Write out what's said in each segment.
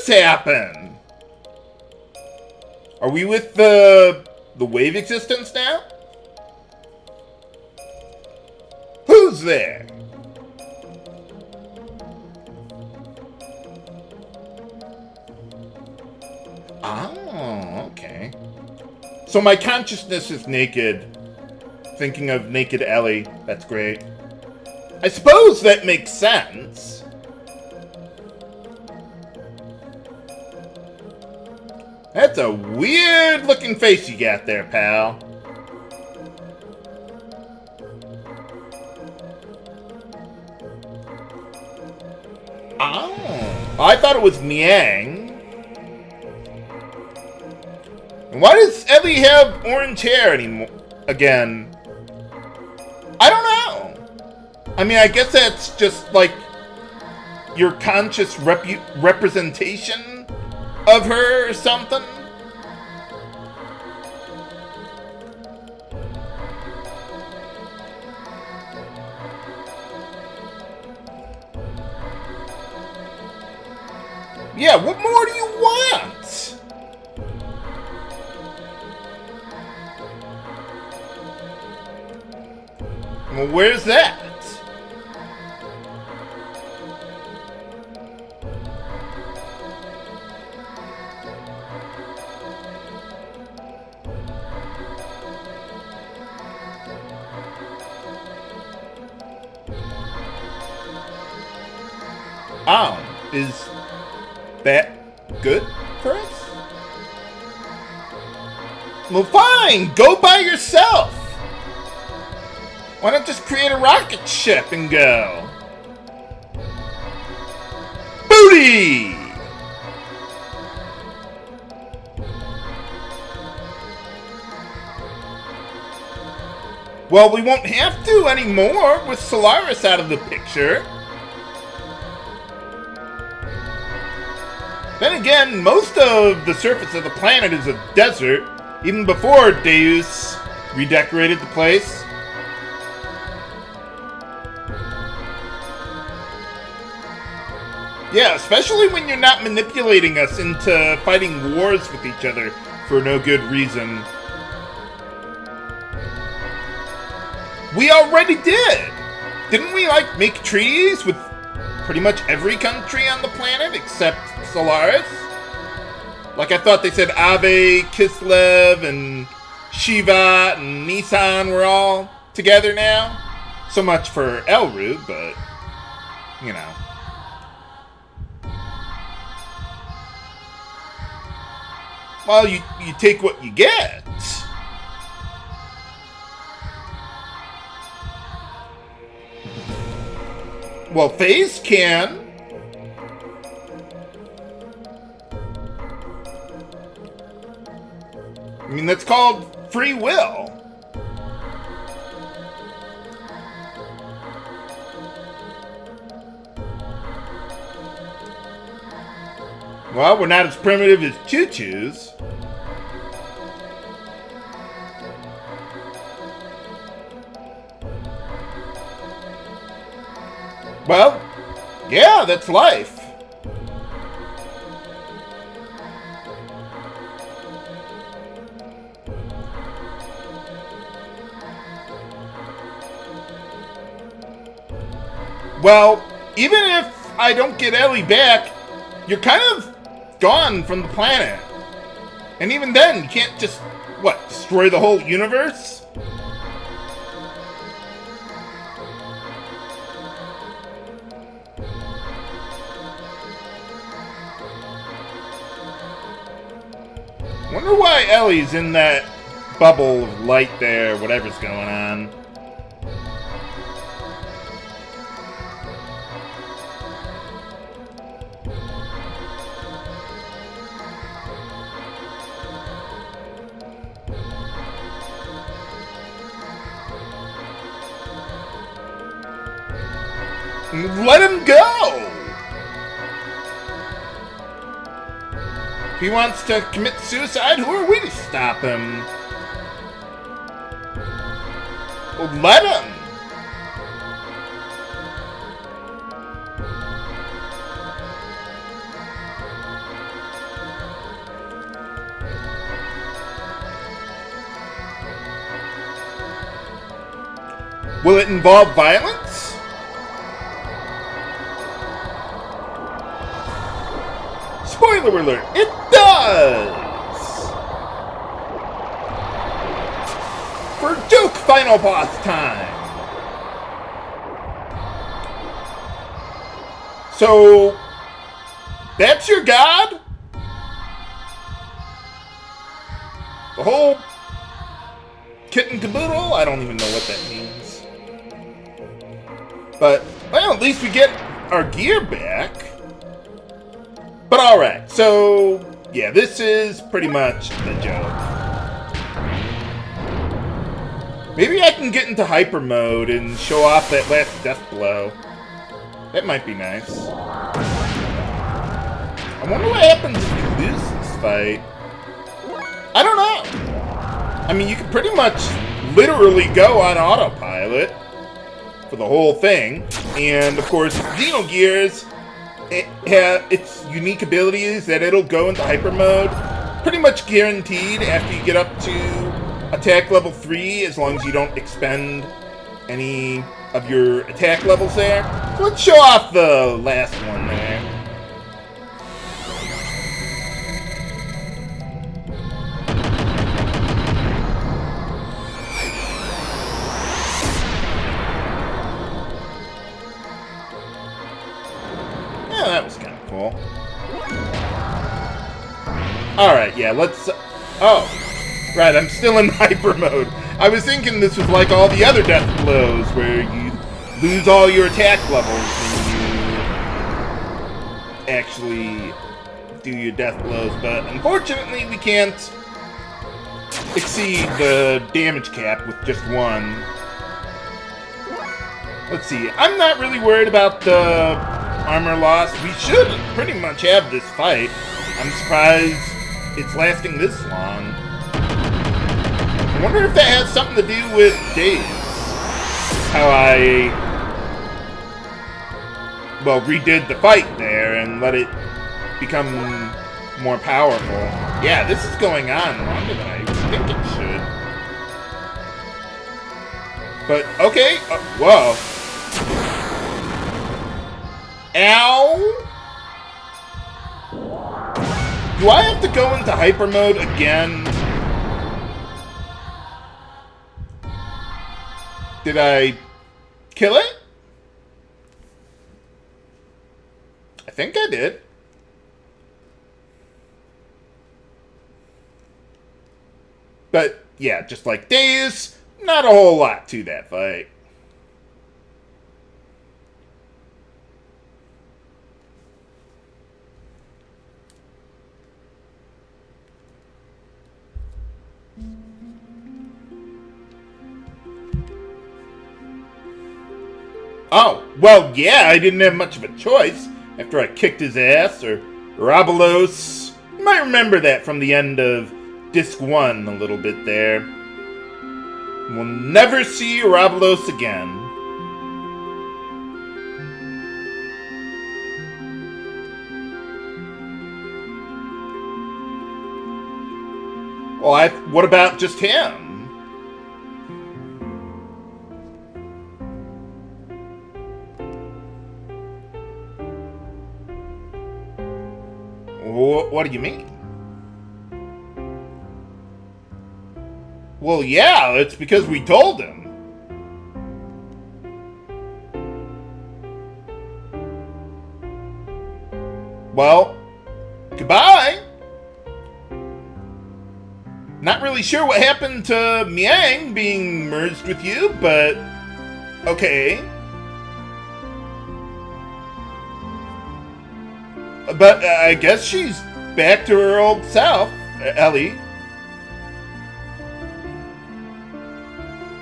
happen? Are we with the wave existence now? Who's there? Oh, okay. So my consciousness is naked. Thinking of naked Ellie. That's great. I suppose that makes sense. That's a weird looking face you got there, pal. Oh, I thought it was Niang. And why does Ellie have orange hair anymore? Again. I don't know. I mean, I guess that's just like your conscious representation of her or something. Yeah, what more do you want? Well, where's that? Oh, is that good for us? Well, fine, go by yourself. Why not just create a rocket ship and go? Booty! Well, we won't have to anymore with Solaris out of the picture. Then again, most of the surface of the planet is a desert, even before Deus redecorated the place. Yeah, especially when you're not manipulating us into fighting wars with each other for no good reason. We already did! Didn't we, like, make treaties with pretty much every country on the planet except Solaris? Like, I thought they said Abe, Kislev, and Shiva, and Nissan were all together now. So much for Elru, but, you know. Well, you take what you get. Well, FaZe can. I mean, that's called free will. Well, we're not as primitive as Choo-Choo's. Well, yeah, that's life. Well, even if I don't get Ellie back, you're kind of gone from the planet. And even then, you can't just, what, destroy the whole universe? Wonder why Ellie's in that bubble of light there, whatever's going on. Let him go! If he wants to commit suicide, who are we to stop him? Well, let him! Will it involve violence? Spoiler alert, it does! For Duke final boss time! So, that's your god? The whole kit and caboodle? I don't even know what that means. But, well, at least we get our gear back. But alright, so, yeah, this is pretty much the joke. Maybe I can get into hyper mode and show off that last death blow. That might be nice. I wonder what happens if you lose this fight. I don't know. I mean, you can pretty much literally go on autopilot for the whole thing. And, of course, Xenogears, its unique ability is that it'll go into hyper mode pretty much guaranteed after you get up to attack level 3, as long as you don't expend any of your attack levels there. So let's show off the last one there. Yeah, that was kind of cool. Alright, yeah, let's... oh, right, I'm still in hyper mode. I was thinking this was like all the other death blows, where you lose all your attack levels when you actually do your death blows, but unfortunately we can't exceed the damage cap with just one. Let's see, I'm not really worried about the armor loss. We should pretty much have this fight. I'm surprised it's lasting this long. I wonder if that has something to do with Deus. How I, well, redid the fight there and let it become more powerful. Yeah, this is going on longer than I think it should. But, okay. Whoa. Ow! Do I have to go into hyper mode again? Did I kill it? I think I did. But, yeah, just like Deus, not a whole lot to that fight. Oh, well, yeah, I didn't have much of a choice after I kicked his ass, or Rabalos. You might remember that from the end of Disc 1 a little bit there. We'll never see Rabalos again. Well, what about just him? What do you mean? Well, yeah, it's because we told him. Well, goodbye. Not really sure what happened to Miang being merged with you, but okay. But I guess she's back to her old self, Ellie.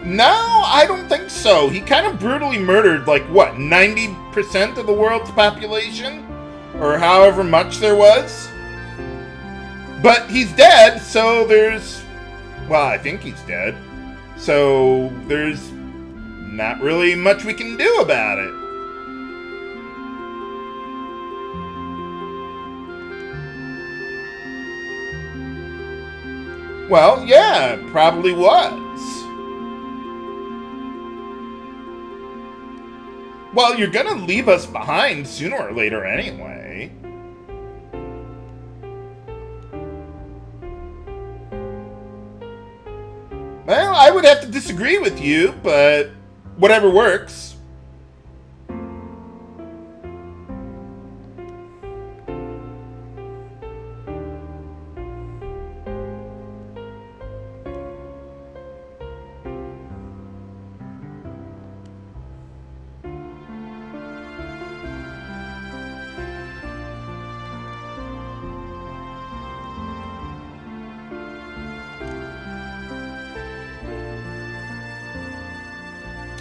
No, I don't think so. He kind of brutally murdered, like, what, 90% of the world's population? Or however much there was? But he's dead, so there's... well, I think he's dead. So there's not really much we can do about it. Well, yeah, it probably was. Well, you're gonna leave us behind sooner or later anyway. Well, I would have to disagree with you, but whatever works.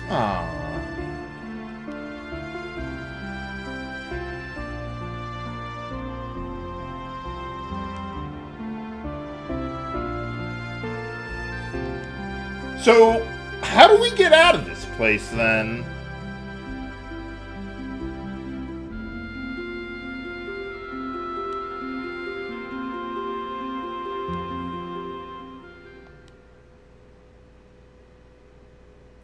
Aww. So, how do we get out of this place then?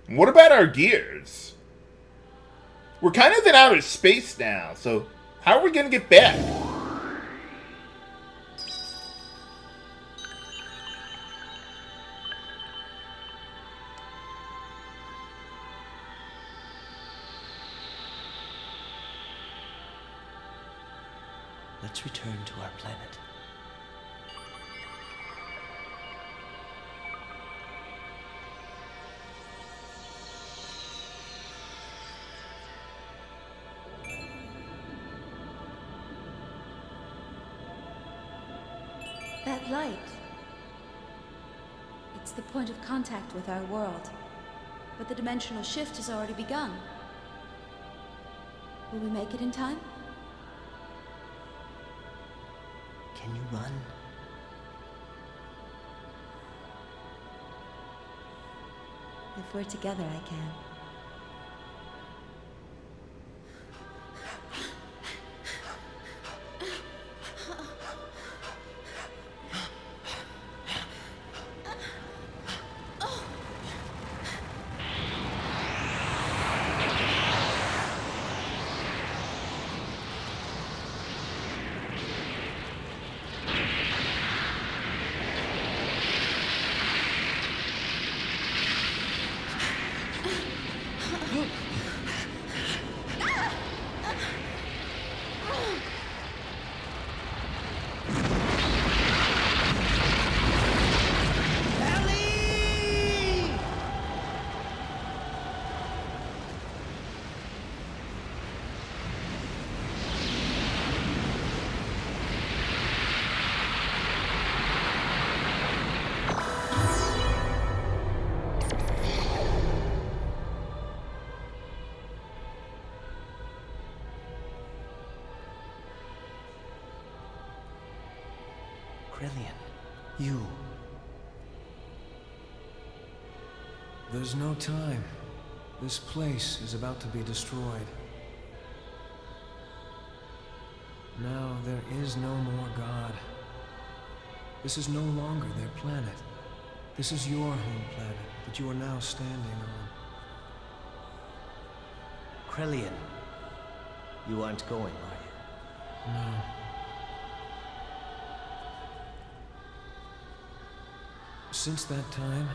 What about our gears? We're kind of in outer space now, so how are we gonna get back? Let's return to our planet. That light. It's the point of contact with our world. But the dimensional shift has already begun. Will we make it in time? Can you run? If we're together, I can. Krelian, you. There's no time. This place is about to be destroyed. Now there is no more God. This is no longer their planet. This is your home planet that you are now standing on. Krelian, you aren't going, are you? No. Since that time,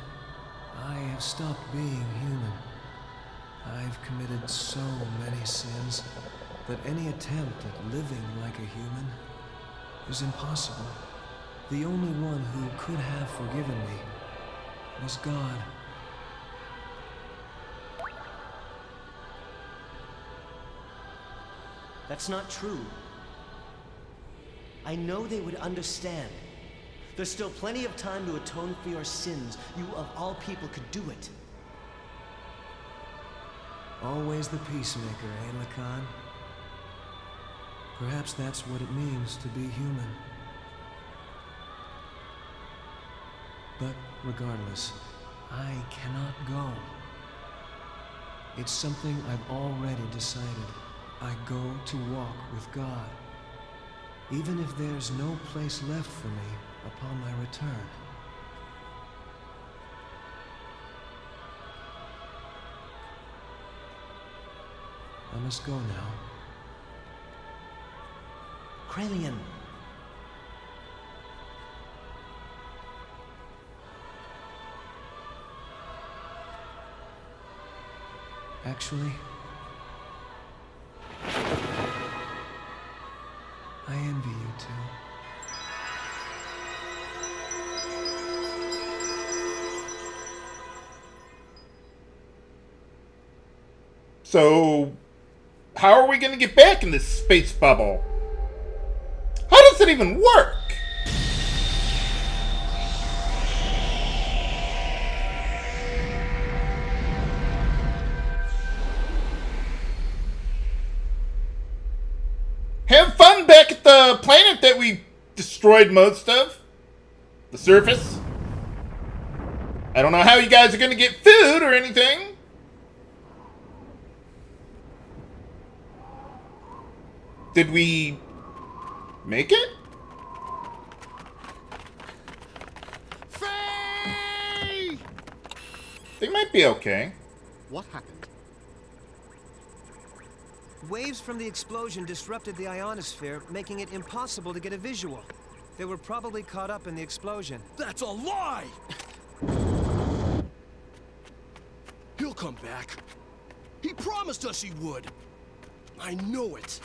I have stopped being human. I've committed so many sins that any attempt at living like a human is impossible. The only one who could have forgiven me was God. That's not true. I know they would understand. There's still plenty of time to atone for your sins. You, of all people, could do it. Always the peacemaker, eh, Lacan? Perhaps that's what it means to be human. But regardless, I cannot go. It's something I've already decided. I go to walk with God, even if there's no place left for me upon my return. I must go now. Krelian. Actually, I envy you too. So, how are we going to get back in this space bubble? How does it even work? Have fun back at the planet that we destroyed most of. The surface. I don't know how you guys are going to get food or anything. Did we make it? Faye! They might be okay. What happened? Waves from the explosion disrupted the ionosphere, making it impossible to get a visual. They were probably caught up in the explosion. That's a lie! He'll come back. He promised us he would. I know it.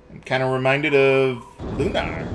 I'm kind of reminded of Lunar.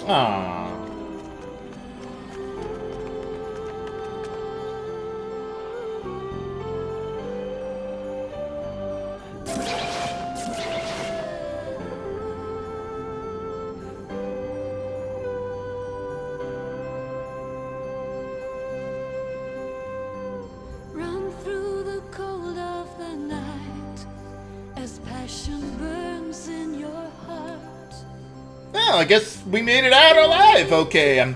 Aww. Run through the cold of the night as passion burns in your heart. Well, I guess we made it out alive. Okay, I'm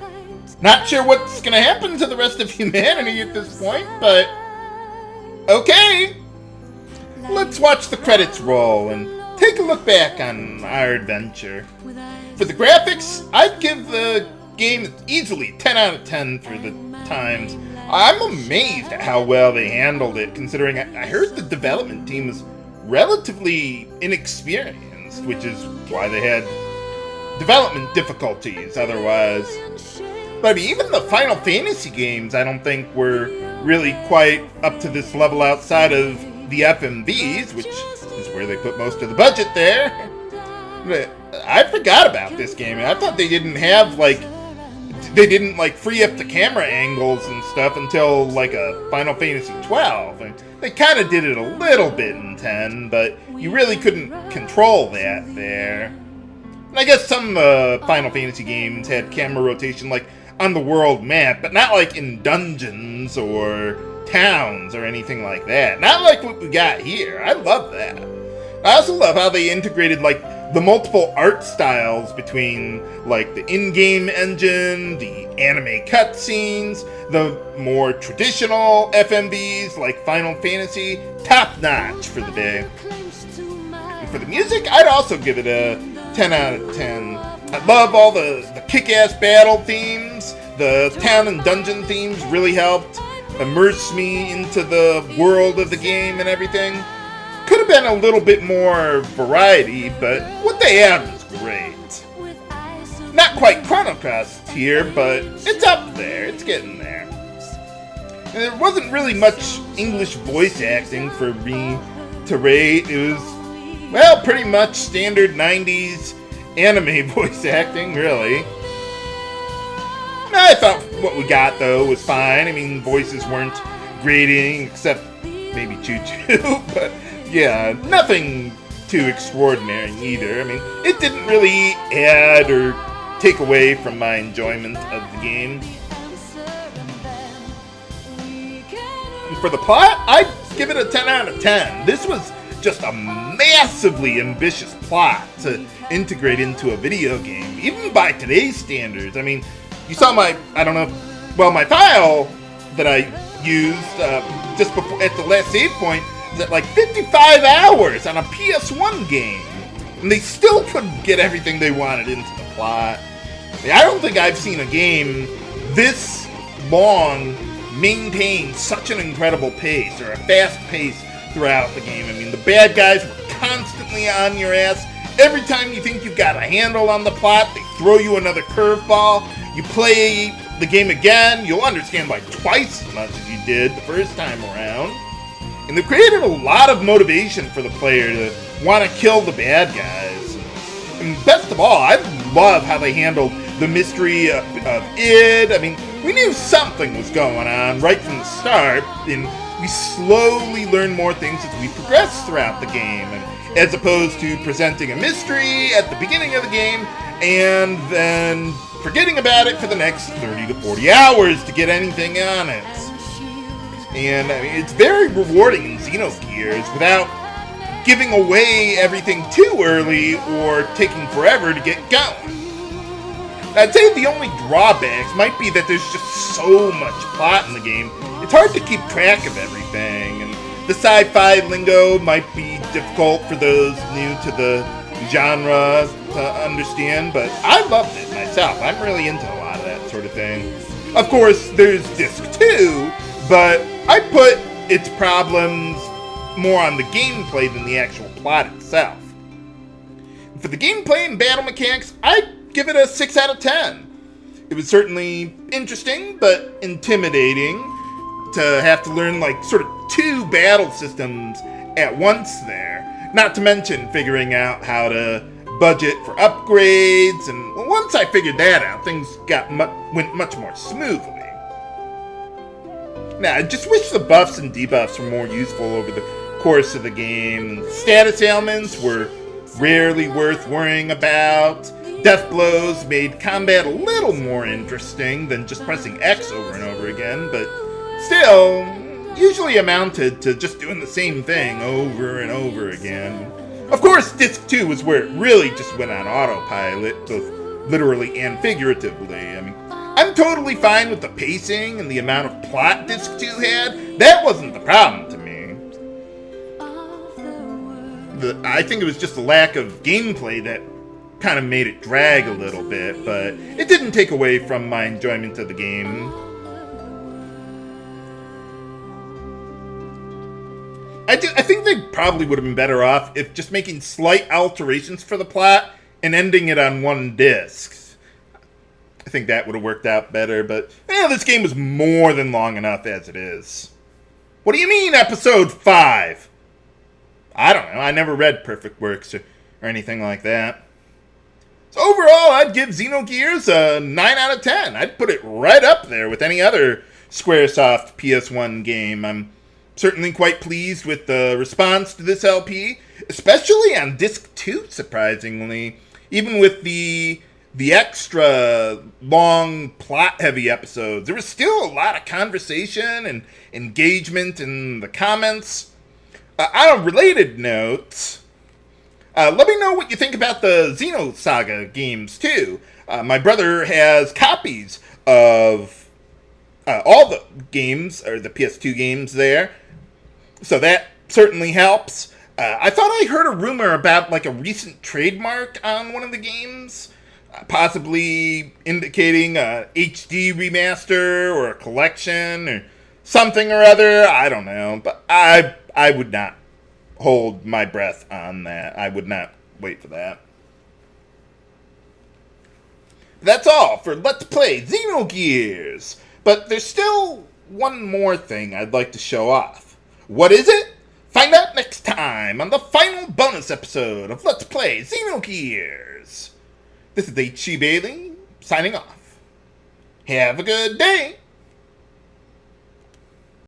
not sure what's gonna happen to the rest of humanity at this point, but okay. Let's watch the credits roll and take a look back on our adventure. For the graphics, I'd give the game easily 10 out of 10 for the times. I'm amazed at how well they handled it, considering I heard the development team was relatively inexperienced, which is why they had development difficulties otherwise. But even the Final Fantasy games, I don't think were really quite up to this level outside of the FMVs, which is where they put most of the budget there. But I forgot about this game. I thought they didn't have, free up the camera angles and stuff until, a Final Fantasy 12. And they kind of did it a little bit in 10, but you really couldn't control that there. And I guess some Final Fantasy games had camera rotation, on the world map, but not, in dungeons or towns or anything like that. Not like what we got here. I love that. I also love how they integrated, the multiple art styles between, the in-game engine, the anime cutscenes, the more traditional FMVs like Final Fantasy. Top-notch for the day. And for the music, I'd also give it a 10 out of 10. I love all the kick-ass battle themes. The town and dungeon themes really helped immerse me into the world of the game and everything. Could have been a little bit more variety, but what they had was great. Not quite Chrono Cross here, but it's up there. It's getting there. And there wasn't really much English voice acting for me to rate. It was, pretty much standard 90s anime voice acting, really. I thought what we got, though, was fine. I mean, voices weren't grating, except maybe Choo Choo, but Yeah, nothing too extraordinary either. I mean, it didn't really add or take away from my enjoyment of the game. And for the plot, I'd give it a 10 out of 10. This was just a massively ambitious plot to integrate into a video game, even by today's standards. I mean, you saw my file that I used just before at the last save point is at like 55 hours on a PS1 game, and they still couldn't get everything they wanted into the plot. I don't think I've seen a game this long maintain such an incredible pace, or a fast pace throughout the game. I mean, the bad guys were constantly on your ass. Every time you think you've got a handle on the plot, they throw you another curveball. You play the game again, you'll understand like twice as much as you did the first time around. And they created a lot of motivation for the player to want to kill the bad guys. And best of all, I love how they handled the mystery of id. I mean, we knew something was going on right from the start, and we slowly learn more things as we progress throughout the game, and as opposed to presenting a mystery at the beginning of the game and then forgetting about it for the next 30 to 40 hours to get anything on it. And I mean, it's very rewarding in Xenogears without giving away everything too early or taking forever to get going. I'd say the only drawbacks might be that there's just so much plot in the game. It's hard to keep track of everything, and the sci-fi lingo might be difficult for those new to the genre to understand, but I loved it myself. I'm really into a lot of that sort of thing. Of course, there's Disc 2, but I put its problems more on the gameplay than the actual plot itself. For the gameplay and battle mechanics, I'd give it a 6 out of 10. It was certainly interesting, but intimidating to have to learn like sort of 2 battle systems at once there. Not to mention figuring out how to budget for upgrades, and once I figured that out, things went much more smoothly. Now, I just wish the buffs and debuffs were more useful over the course of the game. Status ailments were rarely worth worrying about. Death blows made combat a little more interesting than just pressing X over and over again, but still, usually amounted to just doing the same thing over and over again. Of course, Disc 2 was where it really just went on autopilot, both literally and figuratively. I mean, I'm totally fine with the pacing and the amount of plot Disc 2 had. That wasn't the problem to me. I think it was just the lack of gameplay that kind of made it drag a little bit, but it didn't take away from my enjoyment of the game. I think they probably would have been better off if just making slight alterations for the plot and ending it on one disc. I think that would have worked out better, but this game was more than long enough as it is. What do you mean, episode 5? I don't know. I never read Perfect Works or anything like that. So overall, I'd give Xenogears a 9 out of 10. I'd put it right up there with any other Squaresoft PS1 game. I'm certainly quite pleased with the response to this LP, especially on Disc 2, surprisingly. Even with the extra long plot-heavy episodes, there was still a lot of conversation and engagement in the comments. On a related note, let me know what you think about the Xenosaga games, too. My brother has copies of all the games, or the PS2 games there, so that certainly helps. I thought I heard a rumor about like a recent trademark on one of the games, possibly indicating a HD remaster or a collection or something or other. I don't know, but I would not hold my breath on that. I would not wait for that. That's all for Let's Play Xenogears. But there's still one more thing I'd like to show off. What is it? Find out next time on the final bonus episode of Let's Play Xenogears. This is H.C. Bailey, signing off. Have a good day.